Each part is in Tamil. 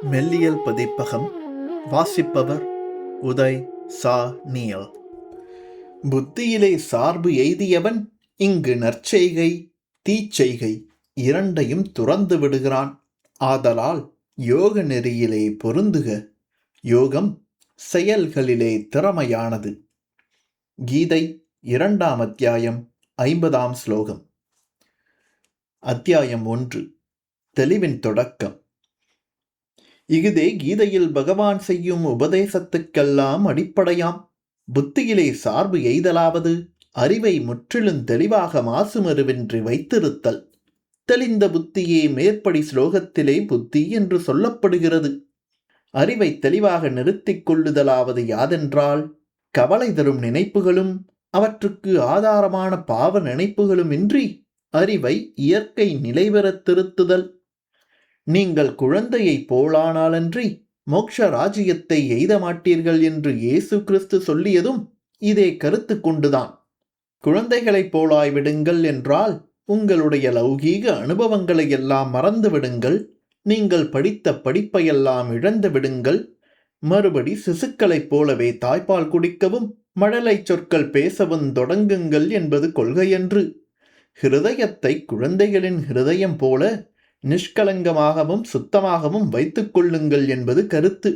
மெல்லியல் பதிப்பகம். வாசிப்பவர் உதய் சா. நீல். புத்தியிலே சார்பு எய்தியவன் இங்கு நற்செய்கை தீச்செய்கை இரண்டையும் துறந்து விடுகிறான். ஆதலால் யோக நெறியிலே பொருந்துக. யோகம் செயல்களிலே திறமையானது. கீதை 2ஆம் அத்தியாயம் 50ஆம் ஸ்லோகம். அத்தியாயம் 1. தெளிவின் தொடக்கம். இஃதே கீதையில் பகவான் செய்யும் உபதேசத்துக்கெல்லாம் அடிப்படையாம். புத்தியிலே சார்பு எய்தலாவது அறிவை முற்றிலும் தெளிவாக மாசுமருவின்றி வைத்திருத்தல். தெளிந்த புத்தியே மேற்படி ஸ்லோகத்திலே புத்தி என்று சொல்லப்படுகிறது. அறிவை தெளிவாக நிறுத்திக் கொள்ளுதலாவது யாதென்றால், கவலை தரும் நினைப்புகளும் அவற்றுக்கு ஆதாரமான பாவ நினைப்புகளும் இன்றி அறிவை இயற்கை நிலைபெறத் திருத்துதல். நீங்கள் குழந்தையைப் போலானாலன்றி மோட்ச ராஜ்யத்தை எய்த மாட்டீர்கள் என்று இயேசு கிறிஸ்து சொல்லியதும் இதே கருத்து கொண்டுதான். குழந்தைகளைப் போலாய் விடுங்கள் என்றால் உங்களுடைய லௌகீக அனுபவங்களை எல்லாம் மறந்து விடுங்கள். நீங்கள் படித்த படிப்பையெல்லாம் இழந்து விடுங்கள். மறுபடி சிசுக்களைப் போலவே தாய்ப்பால் குடிக்கவும் மழலை சொற்கள் பேசவும் தொடங்குங்கள் என்பது கொள்கையன்று. ஹிருதயத்தை குழந்தைகளின் ஹிருதயம் போல நிஷ்கலங்கமாகவும் சுத்தமாகவும் வைத்துக் கொள்ளுங்கள் என்பது கருத்து.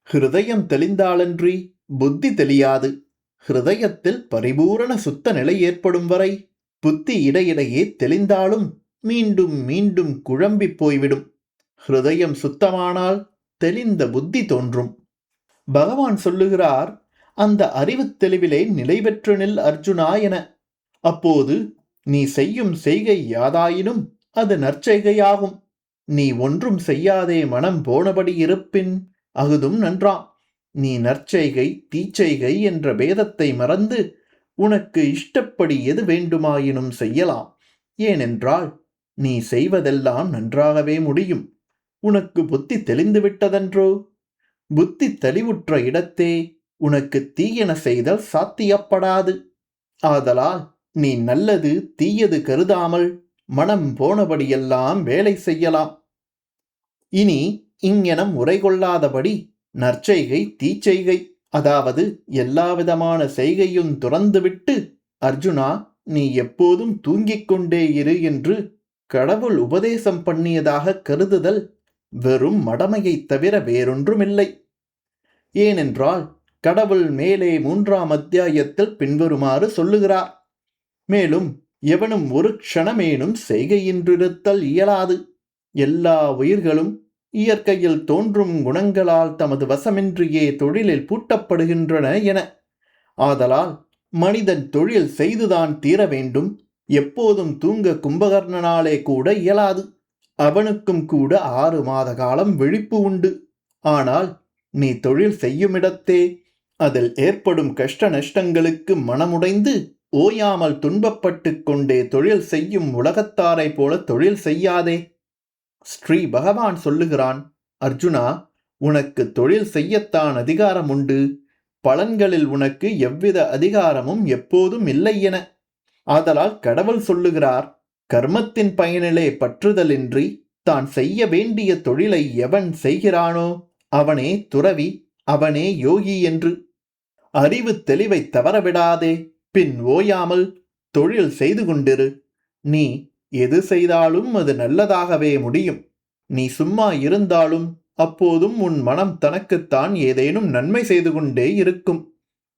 ஹிருதயம் தெளிந்தாலன்றி புத்தி தெளியாது. ஹிருதயத்தில் பரிபூரண சுத்த நிலை ஏற்படும் வரை புத்தி இடையிடையே தெளிந்தாலும் மீண்டும் மீண்டும் குழம்பி போய்விடும். ஹிருதயம் சுத்தமானால் தெளிந்த புத்தி தோன்றும். பகவான் சொல்லுகிறார், அந்த அறிவு தெளிவிலே நிலை பெற்று நில் அர்ஜுனா என. அப்போது நீ செய்யும் செய்கை யாதாயினும் அது நற்செய்கையாகும். நீ ஒன்றும் செய்யாதே மனம் போனபடி இருப்பின் அகுதும் நன்றாம். நீ நற்செய்கை தீச்செய்கை என்ற பேதத்தை மறந்து உனக்கு இஷ்டப்படி எது வேண்டுமாயினும் செய்யலாம். ஏனென்றால் நீ செய்வதெல்லாம் நன்றாகவே முடியும். உனக்கு புத்தி தெளிந்து விட்டதென்றோ? புத்தி தெளிவுற்ற இடத்தே உனக்கு தீயன செய்தல் சாத்தியப்படாது. ஆதலால் நீ நல்லது தீயது கருதாமல் மனம் போனபடியெல்லாம் வேலை செய்யலாம். இனி இங்ஙனம் உரைகொள்ளாதபடி நற்செய்கை தீச்செய்கை, அதாவது எல்லாவிதமான செய்கையும் துறந்துவிட்டு, அர்ஜுனா நீ எப்போதும் தூங்கிக் கொண்டே இரு என்று கடவுள் உபதேசம் பண்ணியதாக கருதுதல் வெறும் மடமையைத் தவிர வேறொன்றுமில்லை. ஏனென்றால் கடவுள் மேலே 3ஆம் அத்தியாயத்தில் பின்வருமாறு சொல்லுகிறார். மேலும் எவனும் ஒரு க்ஷணமேனும் செய்கையின்றிருத்தல் இயலாது. எல்லா உயிர்களும் இயற்கையில் தோன்றும் குணங்களால் தமது வசமின்றியே தொழிலில் பூட்டப்படுகின்றன என. ஆதலால் மனிதன் தொழில் செய்துதான் தீர வேண்டும். எப்போதும் தூங்க கும்பகர்ணனாலே கூட இயலாது. அவனுக்கும் கூட 6 மாத காலம் விழிப்பு உண்டு. ஆனால் நீ தொழில் செய்யுமிடத்தே அதில் ஏற்படும் கஷ்ட நஷ்டங்களுக்கு மனமுடைந்து ஓயாமல் துன்பப்பட்டு கொண்டே தொழில் செய்யும் உலகத்தாரை போல தொழில் செய்யாதே. ஸ்ரீ பகவான் சொல்லுகிறான், அர்ஜுனா உனக்கு தொழில் செய்யத்தான் அதிகாரம் உண்டு. பலன்களில் உனக்கு எவ்வித அதிகாரமும் எப்போதும் இல்லை என. ஆதலால் கடவுள் சொல்லுகிறார், கர்மத்தின் பயனிலே பற்றுதலின்றி தான் செய்ய வேண்டிய தொழிலை எவன் செய்கிறானோ அவனே துறவி, அவனே யோகி என்று. அறிவு தெளிவை தவறவிடாதே. பின் ஓயாமல் தொழில் செய்து கொண்டிரு. நீ எது செய்தாலும் அது நல்லதாகவே முடியும். நீ சும்மா இருந்தாலும் அப்போதும் உன் மனம் தனக்குத்தான் ஏதேனும் நன்மை செய்து கொண்டே இருக்கும்.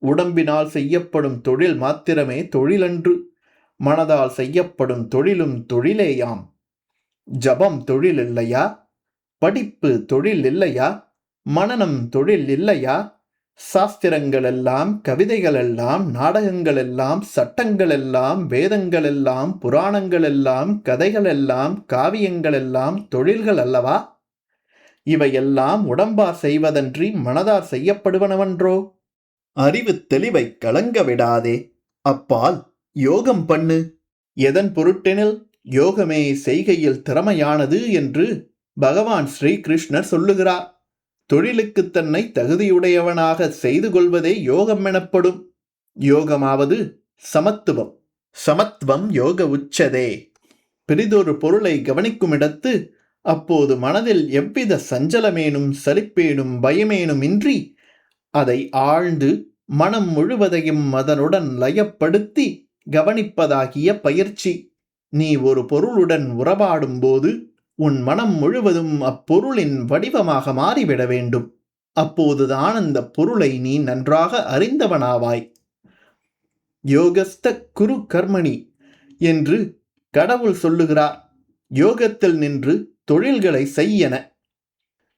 உடம்பினால் செய்யப்படும் தொழில் மாத்திரமே தொழிலன்று. மனதால் செய்யப்படும் தொழிலும் தொழிலேயாம். ஜபம் தொழில் இல்லையா? படிப்பு தொழில் இல்லையா? மனனம் தொழில் இல்லையா? சாஸ்திரங்களெல்லாம், கவிதைகளெல்லாம், நாடகங்களெல்லாம், சட்டங்களெல்லாம், வேதங்களெல்லாம், புராணங்களெல்லாம், கதைகளெல்லாம், காவியங்களெல்லாம் தொழில்கள் அல்லவா? இவையெல்லாம் உடம்பார் செய்வதன்றி மனதார் செய்யப்படுவனவன்றோ? அறிவு தெளிவை கலங்க விடாதே. அப்பால் யோகம் பண்ணு. எதன் பொருட்டெனில் யோகமே செய்கையில் திறமையானது என்று பகவான் ஸ்ரீகிருஷ்ணர் சொல்லுகிறார். தொழிலுக்கு தன்னை தகுதியுடையவனாக செய்து கொள்வதே யோகம் எனப்படும். யோகமாவது சமத்துவம். சமத்துவம் யோக உச்சதே. பெரிதொரு பொருளை கவனிக்குமிடத்து அப்போது மனதில் எவ்வித சஞ்சலமேனும் சலிப்பேனும் பயமேனும் இன்றி அதை ஆழ்ந்து மனம் முழுவதையும் அதனுடன் லயப்படுத்தி கவனிப்பதாகிய பயிற்சி. நீ ஒரு பொருளுடன் உறவாடும் போது உன் மனம் முழுவதும் அப்பொருளின் வடிவமாக மாறிவிட வேண்டும். அப்போதுதான் அந்த பொருளை நீ நன்றாக அறிந்தவனாவாய். யோகஸ்த குரு கர்மணி என்று கடவுள் சொல்லுகிறார். யோகத்தில் நின்று தொழில்களை செய்யன.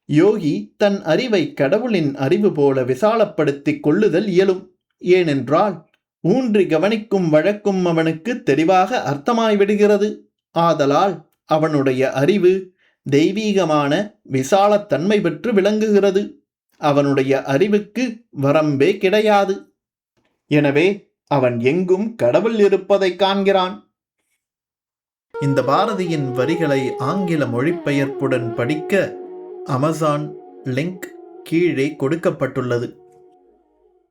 யோகி தன் அறிவை கடவுளின் அறிவு போல விசாலப்படுத்திக் கொள்ளுதல் இயலும். ஏனென்றால் ஊன்றி கவனிக்கும் வழக்கும் அவனுக்கு தெளிவாக அர்த்தமாய்விடுகிறது. ஆதலால் அவனுடைய அறிவு தெய்வீகமான விசாலத்தன்மை பெற்று விளங்குகிறது. அவனுடைய அறிவுக்கு வரம்பே கிடையாது. எனவே அவன் எங்கும் கடவுள் இருப்பதை காண்கிறான். இந்த பாரதியின் வரிகளை ஆங்கில மொழிபெயர்ப்புடன் படிக்க அமேசான் லிங்க் கீழே கொடுக்கப்பட்டுள்ளது.